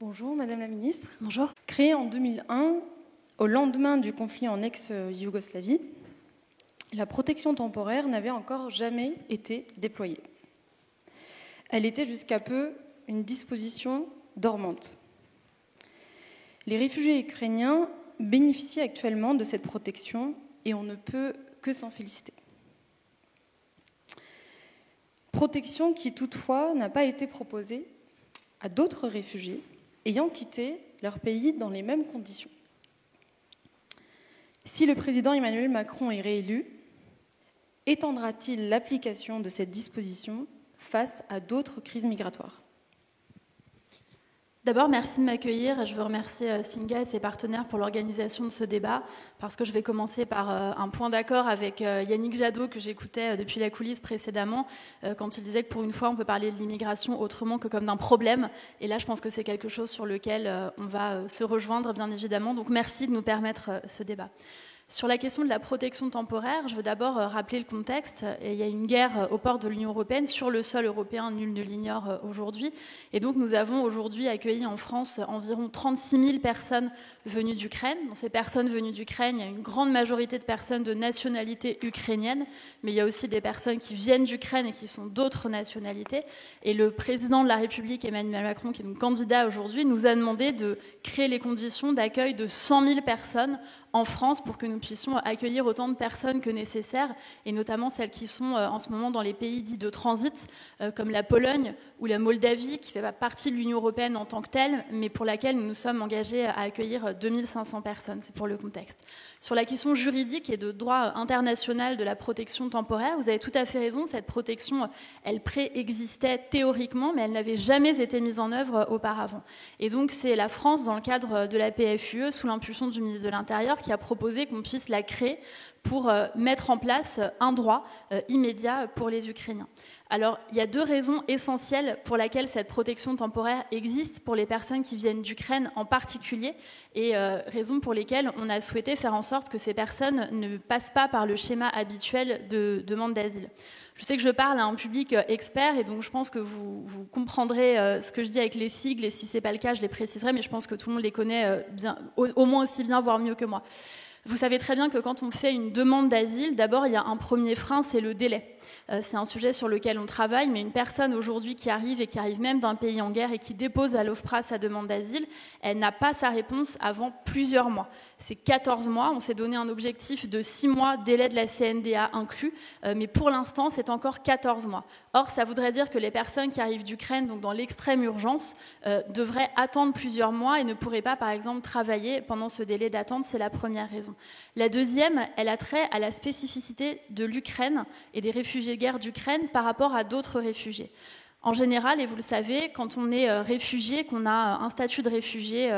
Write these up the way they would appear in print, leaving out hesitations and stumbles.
Bonjour Madame la Ministre. Bonjour. Créée en 2001, au lendemain du conflit en ex-Yougoslavie, la protection temporaire n'avait encore jamais été déployée. Elle était jusqu'à peu une disposition dormante. Les réfugiés ukrainiens bénéficient actuellement de cette protection et on ne peut que s'en féliciter. Protection qui toutefois n'a pas été proposée à d'autres réfugiés ayant quitté leur pays dans les mêmes conditions. Si le président Emmanuel Macron est réélu, étendra-t-il l'application de cette disposition face à d'autres crises migratoires ? D'abord, merci de m'accueillir. Je veux remercier Singa et ses partenaires pour l'organisation de ce débat, parce que je vais commencer par un point d'accord avec Yannick Jadot, que j'écoutais depuis la coulisse précédemment, quand il disait que pour une fois, on peut parler de l'immigration autrement que comme d'un problème. Et là, je pense que c'est quelque chose sur lequel on va se rejoindre, bien évidemment. Donc, merci de nous permettre ce débat. Sur la question de la protection temporaire, je veux d'abord rappeler le contexte. Il y a une guerre aux portes de l'Union européenne, sur le sol européen, nul ne l'ignore aujourd'hui. Et donc nous avons aujourd'hui accueilli en France environ 36 000 personnes venues d'Ukraine. Dans ces personnes venues d'Ukraine, il y a une grande majorité de personnes de nationalité ukrainienne, mais il y a aussi des personnes qui viennent d'Ukraine et qui sont d'autres nationalités. Et le président de la République, Emmanuel Macron, qui est donc candidat aujourd'hui, nous a demandé de créer les conditions d'accueil de 100 000 personnes en France pour que nous puissions accueillir autant de personnes que nécessaire, et notamment celles qui sont en ce moment dans les pays dits de transit, comme la Pologne ou la Moldavie, qui ne fait pas partie de l'Union européenne en tant que telle, mais pour laquelle nous nous sommes engagés à accueillir 2500 personnes. C'est pour le contexte. Sur la question juridique et de droit international de la protection temporaire, vous avez tout à fait raison, cette protection, elle préexistait théoriquement, mais elle n'avait jamais été mise en œuvre auparavant. Et donc c'est la France, dans le cadre de la PFUE, sous l'impulsion du ministre de l'Intérieur, qui a proposé qu'on puisse la créer pour mettre en place un droit immédiat pour les Ukrainiens. Alors, il y a deux raisons essentielles pour lesquelles cette protection temporaire existe pour les personnes qui viennent d'Ukraine en particulier, et raisons pour lesquelles on a souhaité faire en sorte que ces personnes ne passent pas par le schéma habituel de demande d'asile. Je sais que je parle à un public expert, et donc je pense que vous comprendrez ce que je dis avec les sigles, et si ce n'est pas le cas, je les préciserai, mais je pense que tout le monde les connaît bien, au moins aussi bien, voire mieux que moi. Vous savez très bien que quand on fait une demande d'asile, d'abord, il y a un premier frein, c'est le délai. C'est un sujet sur lequel on travaille, mais une personne aujourd'hui qui arrive, et qui arrive même d'un pays en guerre, et qui dépose à l'OFPRA sa demande d'asile, elle n'a pas sa réponse avant plusieurs mois. C'est 14 mois, on s'est donné un objectif de 6 mois, délai de la CNDA inclus, mais pour l'instant, c'est encore 14 mois. Or, ça voudrait dire que les personnes qui arrivent d'Ukraine, donc dans l'extrême urgence, devraient attendre plusieurs mois et ne pourraient pas, par exemple, travailler pendant ce délai d'attente. C'est la première raison. La deuxième, elle a trait à la spécificité de l'Ukraine et des réfugiés de guerre d'Ukraine par rapport à d'autres réfugiés. En général, et vous le savez, quand on est réfugié, qu'on a un statut de réfugié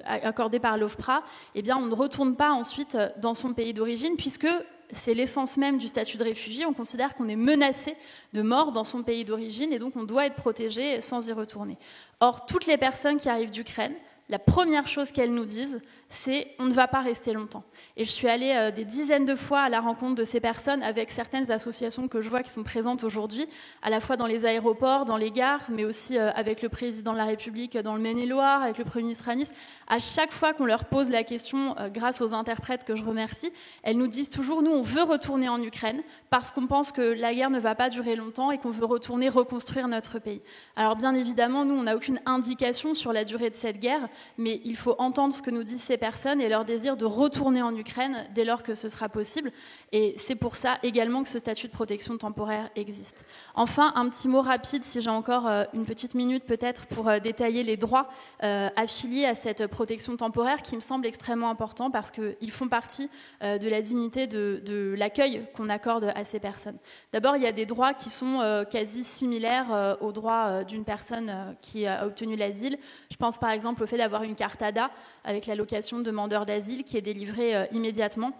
accordé par l'OFPRA, eh bien, on ne retourne pas ensuite dans son pays d'origine, puisque c'est l'essence même du statut de réfugié. On considère qu'on est menacé de mort dans son pays d'origine, et donc on doit être protégé sans y retourner. Or, toutes les personnes qui arrivent d'Ukraine, la première chose qu'elles nous disent, c'est « on ne va pas rester longtemps ». Et je suis allée des dizaines de fois à la rencontre de ces personnes avec certaines associations que je vois qui sont présentes aujourd'hui, à la fois dans les aéroports, dans les gares, mais aussi avec le président de la République dans le Maine-et-Loire, avec le Premier ministre à Nice. À chaque fois qu'on leur pose la question, grâce aux interprètes que je remercie, elles nous disent toujours « nous, on veut retourner en Ukraine parce qu'on pense que la guerre ne va pas durer longtemps et qu'on veut retourner reconstruire notre pays ». Alors bien évidemment, nous, on n'a aucune indication sur la durée de cette guerre, mais il faut entendre ce que nous disent ces personnes et leur désir de retourner en Ukraine dès lors que ce sera possible. Et c'est pour ça également que ce statut de protection temporaire existe. Enfin, un petit mot rapide, si j'ai encore une petite minute peut-être, pour détailler les droits affiliés à cette protection temporaire qui me semble extrêmement important parce qu'ils font partie de la dignité de l'accueil qu'on accorde à ces personnes. D'abord, il y a des droits qui sont quasi similaires aux droits d'une personne qui a obtenu l'asile. Je pense par exemple au fait d'avoir une carte ADA avec l'allocation de demandeur d'asile qui est délivrée immédiatement.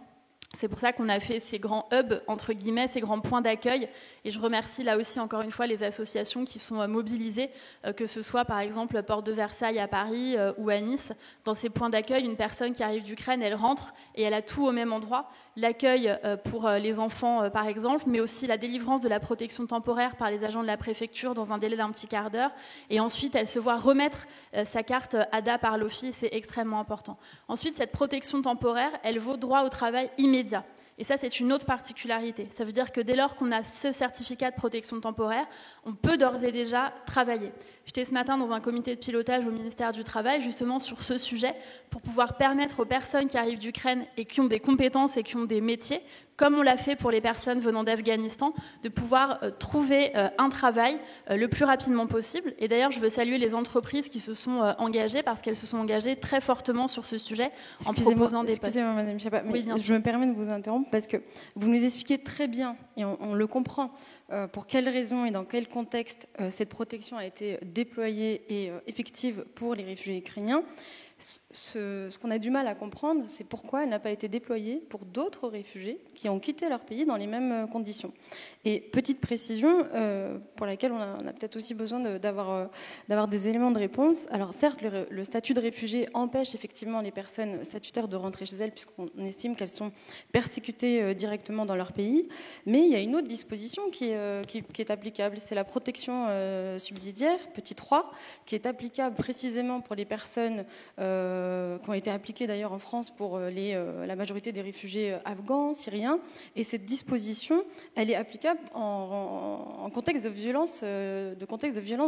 C'est pour ça qu'on a fait ces grands hubs, entre guillemets, ces grands points d'accueil. Et je remercie là aussi, encore une fois, les associations qui sont mobilisées, que ce soit par exemple Porte de Versailles à Paris ou à Nice. Dans ces points d'accueil, une personne qui arrive d'Ukraine, elle rentre et elle a tout au même endroit. l'accueil pour les enfants, par exemple, mais aussi la délivrance de la protection temporaire par les agents de la préfecture dans un délai d'un petit quart d'heure. Et ensuite, elle se voit remettre sa carte ADA par l'OFII, c'est extrêmement important. Ensuite, cette protection temporaire, elle vaut droit au travail immédiat. Et ça, c'est une autre particularité. Ça veut dire que dès lors qu'on a ce certificat de protection temporaire, on peut d'ores et déjà travailler. J'étais ce matin dans un comité de pilotage au ministère du Travail, justement sur ce sujet, pour pouvoir permettre aux personnes qui arrivent d'Ukraine et qui ont des compétences et qui ont des métiers, comme on l'a fait pour les personnes venant d'Afghanistan, de pouvoir trouver un travail le plus rapidement possible. Et d'ailleurs, je veux saluer les entreprises qui se sont engagées, parce qu'elles se sont engagées très fortement sur ce sujet en proposant des postes. Excusez-moi, Madame Schiappa, mais oui, je me permets de vous interrompre parce que vous nous expliquez très bien, et on le comprend, pour quelles raisons et dans quel contexte cette protection a été déployée et effective pour les réfugiés ukrainiens. Ce qu'on a du mal à comprendre, c'est pourquoi elle n'a pas été déployée pour d'autres réfugiés qui ont quitté leur pays dans les mêmes conditions. Et petite précision, pour laquelle on a peut-être aussi besoin d'avoir des éléments de réponse. Alors certes, le statut de réfugié empêche effectivement les personnes statutaires de rentrer chez elles, puisqu'on estime qu'elles sont persécutées directement dans leur pays, mais il y a une autre disposition qui est applicable, c'est la protection subsidiaire, petit 3, qui est applicable précisément pour les personnes qui ont été appliquées d'ailleurs en France pour la majorité des réfugiés afghans, syriens. Et cette disposition, elle est applicable en contexte de violence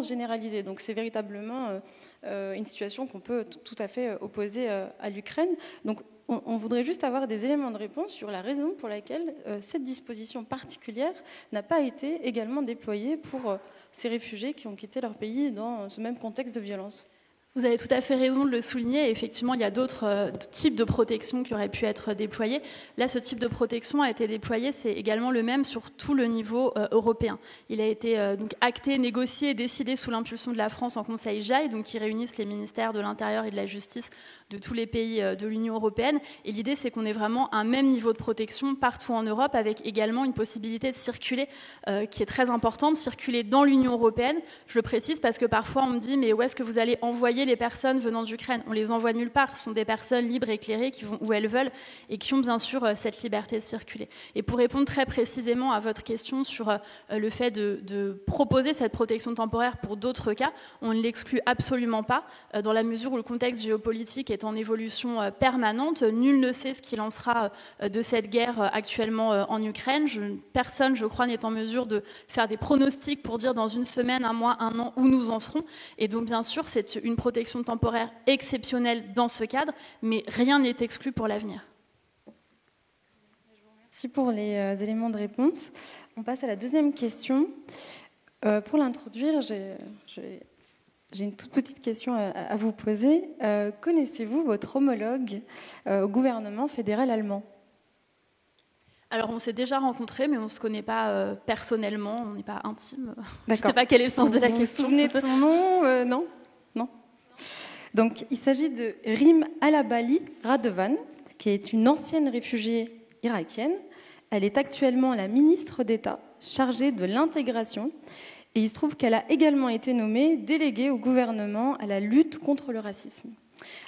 généralisée. Donc c'est véritablement une situation qu'on peut tout à fait opposer à l'Ukraine. Donc on voudrait juste avoir des éléments de réponse sur la raison pour laquelle cette disposition particulière n'a pas été également déployée pour ces réfugiés qui ont quitté leur pays dans ce même contexte de violence. Vous avez tout à fait raison de le souligner. Effectivement, il y a d'autres types de protection qui auraient pu être déployés. Là, ce type de protection a été déployé. C'est également le même sur tout le niveau européen. Il a été donc acté, négocié et décidé sous l'impulsion de la France en Conseil JAI, donc qui réunissent les ministères de l'Intérieur et de la Justice de tous les pays de l'Union européenne. Et l'idée, c'est qu'on ait vraiment un même niveau de protection partout en Europe, avec également une possibilité de circuler qui est très importante, circuler dans l'Union européenne. Je le précise parce que parfois on me dit, mais où est-ce que vous allez envoyer les personnes venant d'Ukraine? On les envoie nulle part. Ce sont des personnes libres et éclairées qui vont où elles veulent et qui ont bien sûr cette liberté de circuler. Et pour répondre très précisément à votre question sur le fait de proposer cette protection temporaire pour d'autres cas, on ne l'exclut absolument pas, dans la mesure où le contexte géopolitique est en évolution permanente. Nul ne sait ce qu'il en sera de cette guerre actuellement en Ukraine. Personne, je crois, n'est en mesure de faire des pronostics pour dire dans une semaine, un mois, un an où nous en serons. Et donc, bien sûr, c'est une protection temporaire exceptionnelle dans ce cadre, mais rien n'est exclu pour l'avenir. Merci pour les éléments de réponse. On passe à la deuxième question. Pour l'introduire, j'ai une toute petite question à vous poser. Connaissez-vous votre homologue au gouvernement fédéral allemand ? Alors, on s'est déjà rencontrés, mais on ne se connaît pas personnellement, on n'est pas intime. Je ne sais pas quel est le sens de la question. Vous vous souvenez de son nom ? Non ? Donc, il s'agit de Rim Alabali Radovan, qui est une ancienne réfugiée irakienne. Elle est actuellement la ministre d'État chargée de l'intégration. Et il se trouve qu'elle a également été nommée déléguée au gouvernement à la lutte contre le racisme.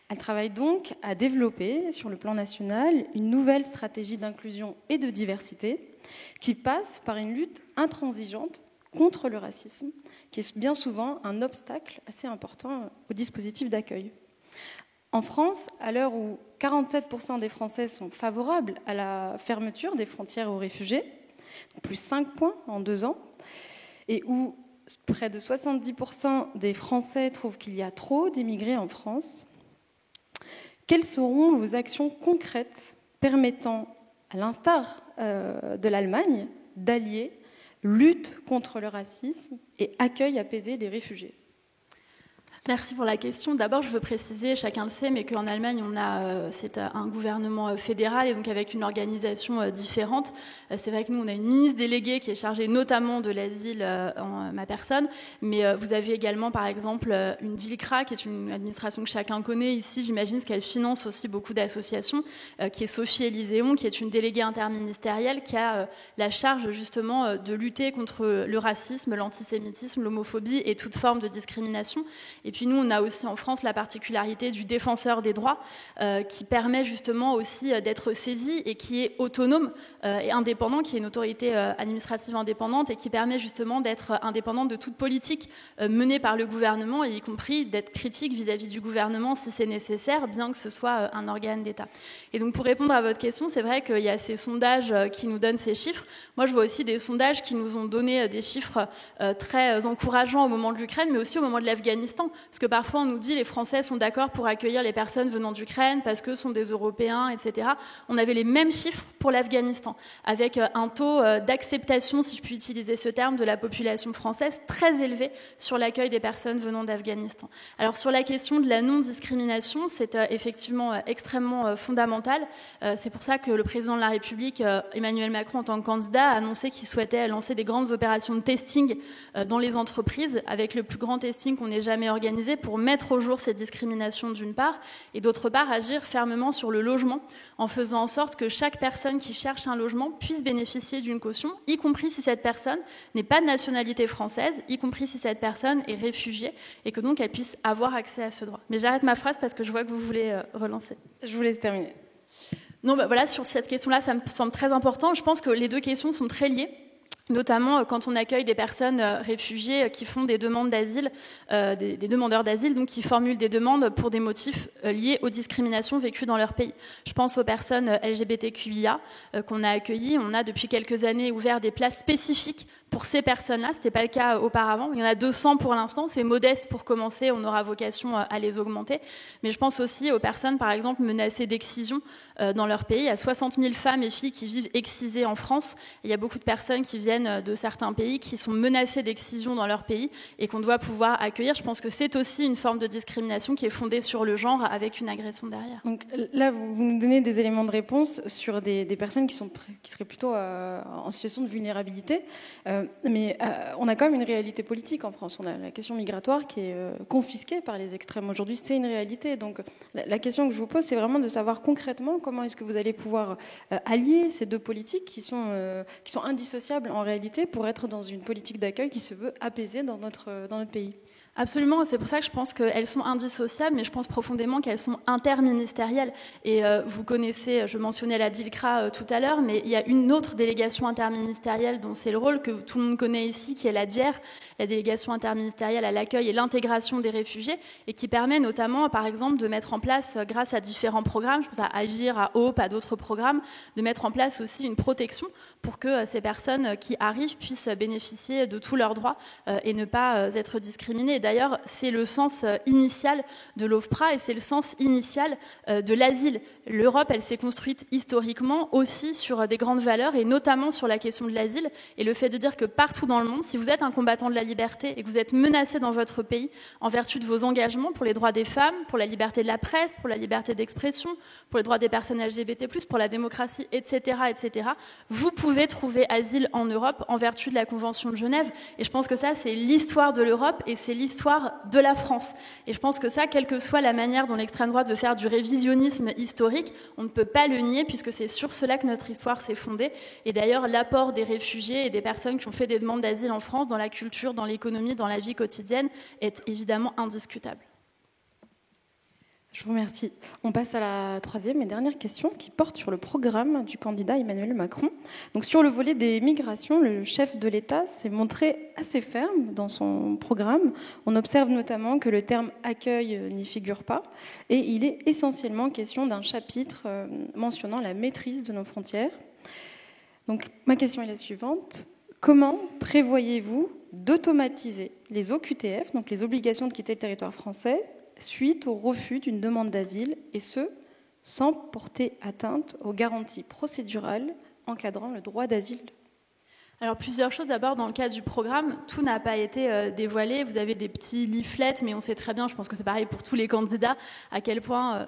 Elle travaille donc à développer, sur le plan national, une nouvelle stratégie d'inclusion et de diversité qui passe par une lutte intransigeante contre le racisme, qui est bien souvent un obstacle assez important au dispositif d'accueil. En France, à l'heure où 47% des Français sont favorables à la fermeture des frontières aux réfugiés, plus 5 points en 2 ans, et où près de 70% des Français trouvent qu'il y a trop d'immigrés en France, quelles seront vos actions concrètes permettant, à l'instar de l'Allemagne, d'allier lutte contre le racisme et accueil apaisé des réfugiés? Merci pour la question. D'abord, je veux préciser, chacun le sait, mais qu'en Allemagne, c'est un gouvernement fédéral et donc avec une organisation différente. C'est vrai que nous, on a une ministre déléguée qui est chargée notamment de l'asile en ma personne, mais vous avez également, par exemple, une DILCRA, qui est une administration que chacun connaît ici, j'imagine, parce qu'elle finance aussi beaucoup d'associations, qui est Sophie Élyséon, qui est une déléguée interministérielle qui a la charge justement de lutter contre le racisme, l'antisémitisme, l'homophobie et toute forme de discrimination. Et puis puis nous, on a aussi en France la particularité du défenseur des droits, qui permet justement aussi d'être saisi et qui est autonome et indépendant, qui est une autorité administrative indépendante et qui permet justement d'être indépendante de toute politique menée par le gouvernement, et y compris d'être critique vis-à-vis du gouvernement si c'est nécessaire, bien que ce soit un organe d'État. Et donc pour répondre à votre question, c'est vrai qu'il y a ces sondages qui nous donnent ces chiffres. Moi, je vois aussi des sondages qui nous ont donné des chiffres très encourageants au moment de l'Ukraine, mais aussi au moment de l'Afghanistan. Parce que parfois, on nous dit les Français sont d'accord pour accueillir les personnes venant d'Ukraine parce que ce sont des Européens, etc. On avait les mêmes chiffres pour l'Afghanistan, avec un taux d'acceptation, si je puis utiliser ce terme, de la population française très élevé sur l'accueil des personnes venant d'Afghanistan. Alors sur la question de la non-discrimination, c'est effectivement extrêmement fondamental. C'est pour ça que le président de la République, Emmanuel Macron, en tant que candidat, a annoncé qu'il souhaitait lancer des grandes opérations de testing dans les entreprises, avec le plus grand testing qu'on ait jamais organisé, pour mettre au jour ces discriminations d'une part, et d'autre part agir fermement sur le logement, en faisant en sorte que chaque personne qui cherche un logement puisse bénéficier d'une caution, y compris si cette personne n'est pas de nationalité française, y compris si cette personne est réfugiée, et que donc elle puisse avoir accès à ce droit. Mais j'arrête ma phrase parce que je vois que vous voulez relancer. Je vous laisse terminer. Non, voilà, sur cette question-là, ça me semble très important. Je pense que les deux questions sont très liées, notamment quand on accueille des personnes réfugiées qui font des demandes d'asile, des demandeurs d'asile, donc qui formulent des demandes pour des motifs liés aux discriminations vécues dans leur pays. Je pense aux personnes LGBTQIA qu'on a accueillies. On a depuis quelques années ouvert des places spécifiques pour ces personnes-là. Ce n'était pas le cas auparavant. Il y en a 200 pour l'instant. C'est modeste pour commencer. On aura vocation à les augmenter. Mais je pense aussi aux personnes, par exemple, menacées d'excision dans leur pays. Il y a 60 000 femmes et filles qui vivent excisées en France. Il y a beaucoup de personnes qui viennent de certains pays qui sont menacées d'excision dans leur pays et qu'on doit pouvoir accueillir. Je pense que c'est aussi une forme de discrimination qui est fondée sur le genre avec une agression derrière. Donc là, vous nous donnez des éléments de réponse sur des personnes qui seraient plutôt en situation de vulnérabilité. Mais on a quand même une réalité politique en France. On a la question migratoire qui est confisquée par les extrêmes aujourd'hui. C'est une réalité. Donc la question que je vous pose, c'est vraiment de savoir concrètement comment est-ce que vous allez pouvoir allier ces deux politiques qui sont indissociables en réalité pour être dans une politique d'accueil qui se veut apaisée dans notre pays. Absolument, c'est pour ça que je pense qu'elles sont indissociables, mais je pense profondément qu'elles sont interministérielles. Et vous connaissez, je mentionnais la DILCRA tout à l'heure, mais il y a une autre délégation interministérielle dont c'est le rôle que tout le monde connaît ici, qui est la DIER, la délégation interministérielle à l'accueil et l'intégration des réfugiés, et qui permet notamment, par exemple, de mettre en place, grâce à différents programmes, je pense à Agir, à Hope, à d'autres programmes, de mettre en place aussi une protection pour que ces personnes qui arrivent puissent bénéficier de tous leurs droits et ne pas être discriminées. D'ailleurs, c'est le sens initial de l'OFPRA et c'est le sens initial de l'asile. L'Europe, elle s'est construite historiquement aussi sur des grandes valeurs et notamment sur la question de l'asile et le fait de dire que partout dans le monde, si vous êtes un combattant de la liberté et que vous êtes menacé dans votre pays en vertu de vos engagements pour les droits des femmes, pour la liberté de la presse, pour la liberté d'expression, pour les droits des personnes LGBT+, pour la démocratie, etc., vous pouvez trouver asile en Europe en vertu de la Convention de Genève. Et je pense que ça, c'est l'histoire de l'Europe et c'est l'histoire de la France. Et je pense que ça, quelle que soit la manière dont l'extrême droite veut faire du révisionnisme historique, on ne peut pas le nier puisque c'est sur cela que notre histoire s'est fondée. Et d'ailleurs, l'apport des réfugiés et des personnes qui ont fait des demandes d'asile en France dans la culture, dans l'économie, dans la vie quotidienne est évidemment indiscutable. Je vous remercie. On passe à la troisième et dernière question qui porte sur le programme du candidat Emmanuel Macron. Donc sur le volet des migrations, le chef de l'État s'est montré assez ferme dans son programme. On observe notamment que le terme « accueil » n'y figure pas et il est essentiellement question d'un chapitre mentionnant la maîtrise de nos frontières. Donc ma question est la suivante. Comment prévoyez-vous d'automatiser les OQTF, donc les obligations de quitter le territoire français, suite au refus d'une demande d'asile, et ce, sans porter atteinte aux garanties procédurales encadrant le droit d'asile? Alors plusieurs choses. D'abord, dans le cadre du programme, tout n'a pas été dévoilé. Vous avez des petits leaflets, mais on sait très bien, je pense que c'est pareil pour tous les candidats, à quel point...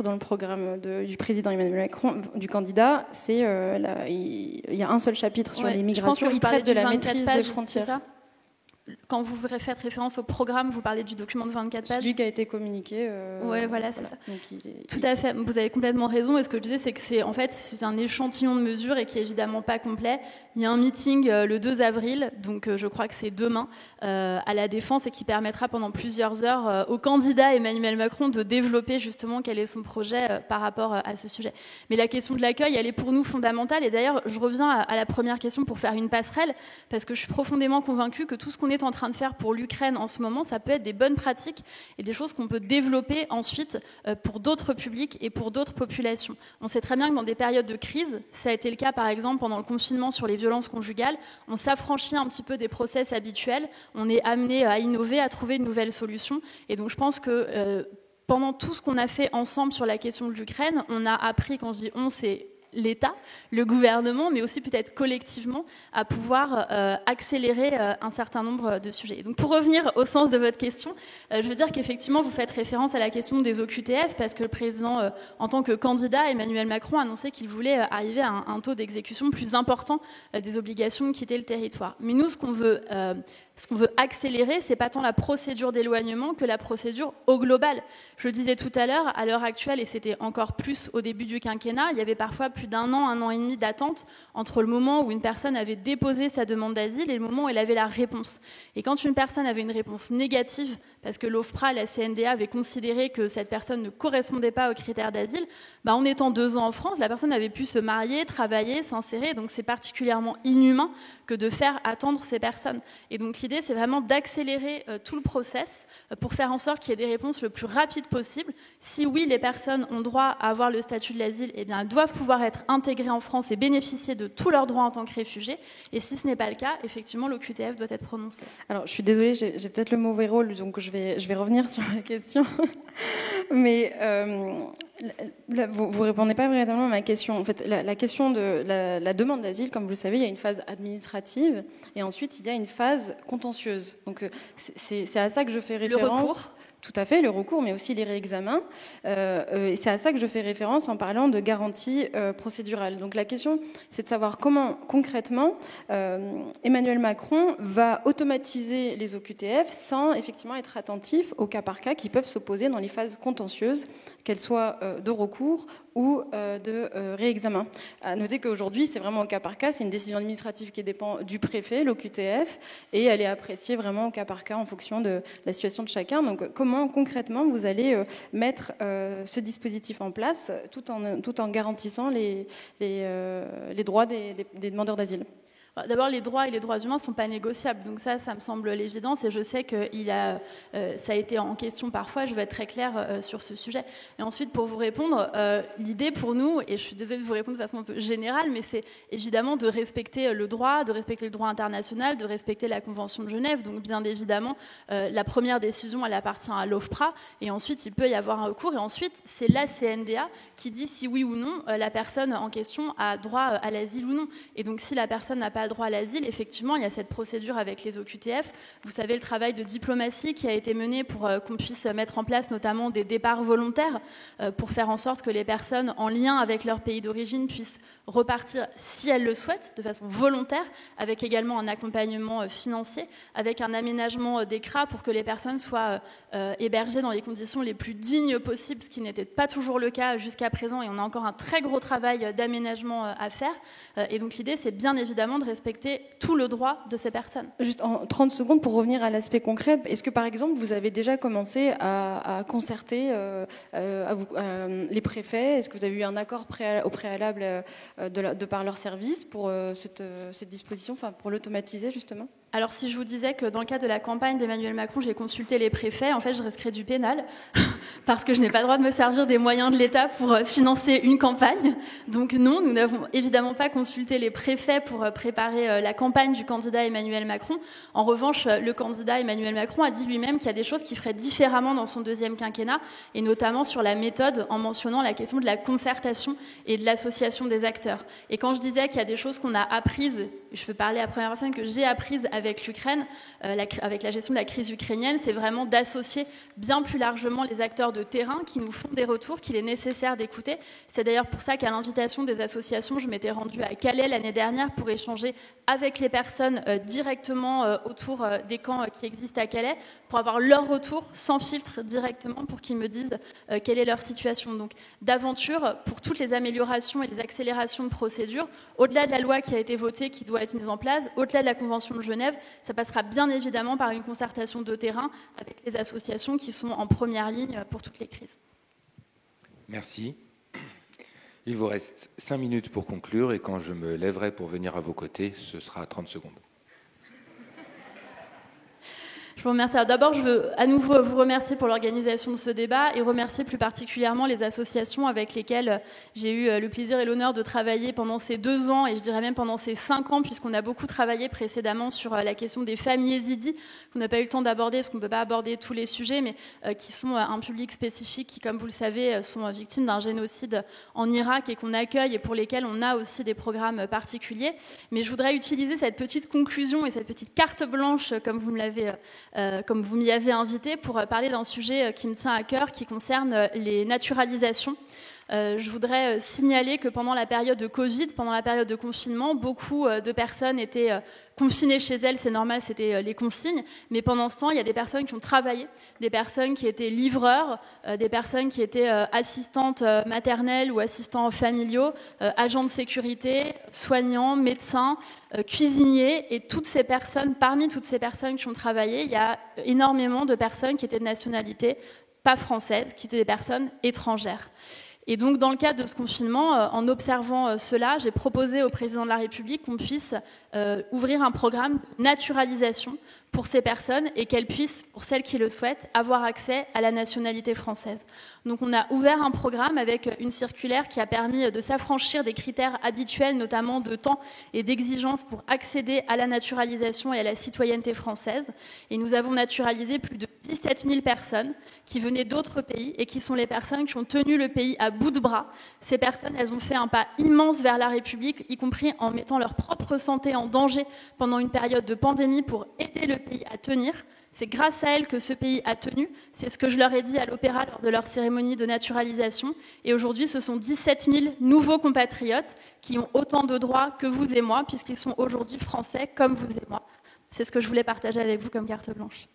Dans le programme du président Emmanuel Macron, du candidat, il y a un seul chapitre sur les migrations qui traite de la maîtrise des frontières. quand vous faites référence au programme, vous parlez du document de 24 pages. Celui qui a été communiqué. Oui, voilà, c'est ça. Donc, tout à fait. Vous avez complètement raison. Et ce que je disais, c'est que c'est un échantillon de mesures et qui est évidemment pas complet. Il y a un meeting le 2 avril, donc je crois que c'est demain, à la Défense, et qui permettra pendant plusieurs heures au candidat Emmanuel Macron de développer justement quel est son projet par rapport à ce sujet. Mais la question de l'accueil, elle est pour nous fondamentale. Et d'ailleurs, je reviens à la première question pour faire une passerelle, parce que je suis profondément convaincue que tout ce qu'on est en train de faire pour l'Ukraine en ce moment, ça peut être des bonnes pratiques et des choses qu'on peut développer ensuite pour d'autres publics et pour d'autres populations. On sait très bien que dans des périodes de crise, ça a été le cas par exemple pendant le confinement sur les violences conjugales, on s'affranchit un petit peu des process habituels, on est amené à innover, à trouver de nouvelles solutions. Et donc je pense que pendant tout ce qu'on a fait ensemble sur la question de l'Ukraine, on a appris, quand je dis on, c'est l'État, le gouvernement, mais aussi peut-être collectivement, à pouvoir accélérer un certain nombre de sujets. Et donc pour revenir au sens de votre question, je veux dire qu'effectivement vous faites référence à la question des OQTF, parce que le président, en tant que candidat, Emmanuel Macron, a annoncé qu'il voulait arriver à un taux d'exécution plus important des obligations de quitter le territoire. Mais nous, ce qu'on veut accélérer, c'est pas tant la procédure d'éloignement que la procédure au global. Je le disais tout à l'heure actuelle, et c'était encore plus au début du quinquennat, il y avait parfois plus d'1 an et demi d'attente entre le moment où une personne avait déposé sa demande d'asile et le moment où elle avait la réponse. Et quand une personne avait une réponse négative, parce que l'OFPRA, la CNDA, avait considéré que cette personne ne correspondait pas aux critères d'asile, en étant 2 ans en France, la personne avait pu se marier, travailler, s'insérer, donc c'est particulièrement inhumain que de faire attendre ces personnes. Et donc l'idée, c'est vraiment d'accélérer tout le process pour faire en sorte qu'il y ait des réponses le plus rapides possible. Si oui, les personnes ont droit à avoir le statut de l'asile, eh bien, elles doivent pouvoir être intégrées en France et bénéficier de tous leurs droits en tant que réfugiés. Et si ce n'est pas le cas, effectivement, l'OQTF doit être prononcé. Alors, je suis désolée, j'ai peut-être le mauvais rôle, donc je vais revenir sur la question. Mais là, vous répondez pas véritablement à ma question. En fait, la question de la demande d'asile, comme vous le savez, il y a une phase administrative et ensuite il y a une phase contentieuse. Donc c'est à ça que je fais référence. Le recours. Tout à fait, le recours, mais aussi les réexamens. Et c'est à ça que je fais référence en parlant de garantie procédurale. Donc la question, c'est de savoir comment, concrètement, Emmanuel Macron va automatiser les OQTF sans effectivement être attentif au cas par cas qui peuvent s'opposer dans les phases contentieuses, qu'elles soient de recours ou de réexamen. À noter qu'aujourd'hui, c'est vraiment au cas par cas, c'est une décision administrative qui dépend du préfet, l'OQTF, et elle est appréciée vraiment au cas par cas en fonction de la situation de chacun. Donc comment concrètement vous allez mettre ce dispositif en place tout en garantissant les droits des demandeurs d'asile ? D'abord, les droits et les droits humains ne sont pas négociables. Donc ça me semble l'évidence. Et je sais que ça a été en question parfois. Je vais être très claire sur ce sujet. Et ensuite, pour vous répondre, l'idée pour nous, et je suis désolée de vous répondre de façon un peu générale, mais c'est évidemment de respecter le droit, de respecter le droit international, de respecter la Convention de Genève. Donc bien évidemment, la première décision, elle appartient à l'OFPRA. Et ensuite, il peut y avoir un recours. Et ensuite, c'est la CNDA qui dit si oui ou non la personne en question a droit à l'asile ou non. Et donc si la personne n'a pas droit à l'asile, effectivement, il y a cette procédure avec les OQTF. Vous savez, le travail de diplomatie qui a été mené pour qu'on puisse mettre en place notamment des départs volontaires pour faire en sorte que les personnes en lien avec leur pays d'origine puissent repartir, si elles le souhaitent, de façon volontaire, avec également un accompagnement financier, avec un aménagement des CRA pour que les personnes soient hébergées dans les conditions les plus dignes possibles, ce qui n'était pas toujours le cas jusqu'à présent, et on a encore un très gros travail d'aménagement à faire. Et donc l'idée, c'est bien évidemment de respecter tout le droit de ces personnes. Juste en 30 secondes, pour revenir à l'aspect concret, est-ce que par exemple, vous avez déjà commencé à concerter les préfets ? Est-ce que vous avez eu un accord au préalable de par leur service pour cette disposition, enfin pour l'automatiser justement ? Alors si je vous disais que dans le cadre de la campagne d'Emmanuel Macron, j'ai consulté les préfets, en fait je risquerais du pénal parce que je n'ai pas le droit de me servir des moyens de l'État pour financer une campagne. Donc non, nous n'avons évidemment pas consulté les préfets pour préparer la campagne du candidat Emmanuel Macron. En revanche, le candidat Emmanuel Macron a dit lui-même qu'il y a des choses qu'il ferait différemment dans son deuxième quinquennat, et notamment sur la méthode, en mentionnant la question de la concertation et de l'association des acteurs. Et quand je disais qu'il y a des choses qu'on a apprises, je peux parler à première personne, que j'ai apprises avec l'Ukraine, avec la gestion de la crise ukrainienne, c'est vraiment d'associer bien plus largement les acteurs de terrain qui nous font des retours qu'il est nécessaire d'écouter. C'est d'ailleurs pour ça qu'à l'invitation des associations, je m'étais rendue à Calais l'année dernière pour échanger avec les personnes directement autour des camps qui existent à Calais, pour avoir leur retour sans filtre directement, pour qu'ils me disent quelle est leur situation. Donc d'aventure pour toutes les améliorations et les accélérations de procédures, au-delà de la loi qui a été votée, qui doit être mise en place, au-delà de la Convention de Genève, ça passera bien évidemment par une concertation de terrain avec les associations qui sont en première ligne pour toutes les crises. Merci. Il vous reste 5 minutes pour conclure et quand je me lèverai pour venir à vos côtés, ce sera 30 secondes. Je vous remercie. Alors d'abord, je veux à nouveau vous remercier pour l'organisation de ce débat et remercier plus particulièrement les associations avec lesquelles j'ai eu le plaisir et l'honneur de travailler pendant ces 2 ans et je dirais même pendant ces 5 ans, puisqu'on a beaucoup travaillé précédemment sur la question des femmes yézidis, qu'on n'a pas eu le temps d'aborder parce qu'on ne peut pas aborder tous les sujets, mais qui sont un public spécifique qui, comme vous le savez, sont victimes d'un génocide en Irak et qu'on accueille et pour lesquels on a aussi des programmes particuliers. Mais je voudrais utiliser cette petite conclusion et cette petite carte blanche, comme vous m'y avez invité, pour parler d'un sujet qui me tient à cœur, qui concerne les naturalisations. Je voudrais signaler que pendant la période de Covid, pendant la période de confinement, beaucoup de personnes étaient confinées chez elles, c'est normal, c'était les consignes, mais pendant ce temps, il y a des personnes qui ont travaillé, des personnes qui étaient livreurs, des personnes qui étaient assistantes maternelles ou assistants familiaux, agents de sécurité, soignants, médecins, cuisiniers, et toutes ces personnes, parmi toutes ces personnes qui ont travaillé, il y a énormément de personnes qui étaient de nationalité pas française, qui étaient des personnes étrangères. Et donc, dans le cadre de ce confinement, en observant cela, j'ai proposé au président de la République qu'on puisse ouvrir un programme de naturalisation pour ces personnes et qu'elles puissent, pour celles qui le souhaitent, avoir accès à la nationalité française. Donc on a ouvert un programme avec une circulaire qui a permis de s'affranchir des critères habituels, notamment de temps et d'exigence pour accéder à la naturalisation et à la citoyenneté française. Et nous avons naturalisé plus de 17 000 personnes qui venaient d'autres pays et qui sont les personnes qui ont tenu le pays à bout de bras. Ces personnes, elles ont fait un pas immense vers la République, y compris en mettant leur propre santé en danger pendant une période de pandémie pour aider le pays à tenir. C'est grâce à elles que ce pays a tenu. C'est ce que je leur ai dit à l'Opéra lors de leur cérémonie de naturalisation. Et aujourd'hui, ce sont 17 000 nouveaux compatriotes qui ont autant de droits que vous et moi, puisqu'ils sont aujourd'hui français comme vous et moi. C'est ce que je voulais partager avec vous comme carte blanche.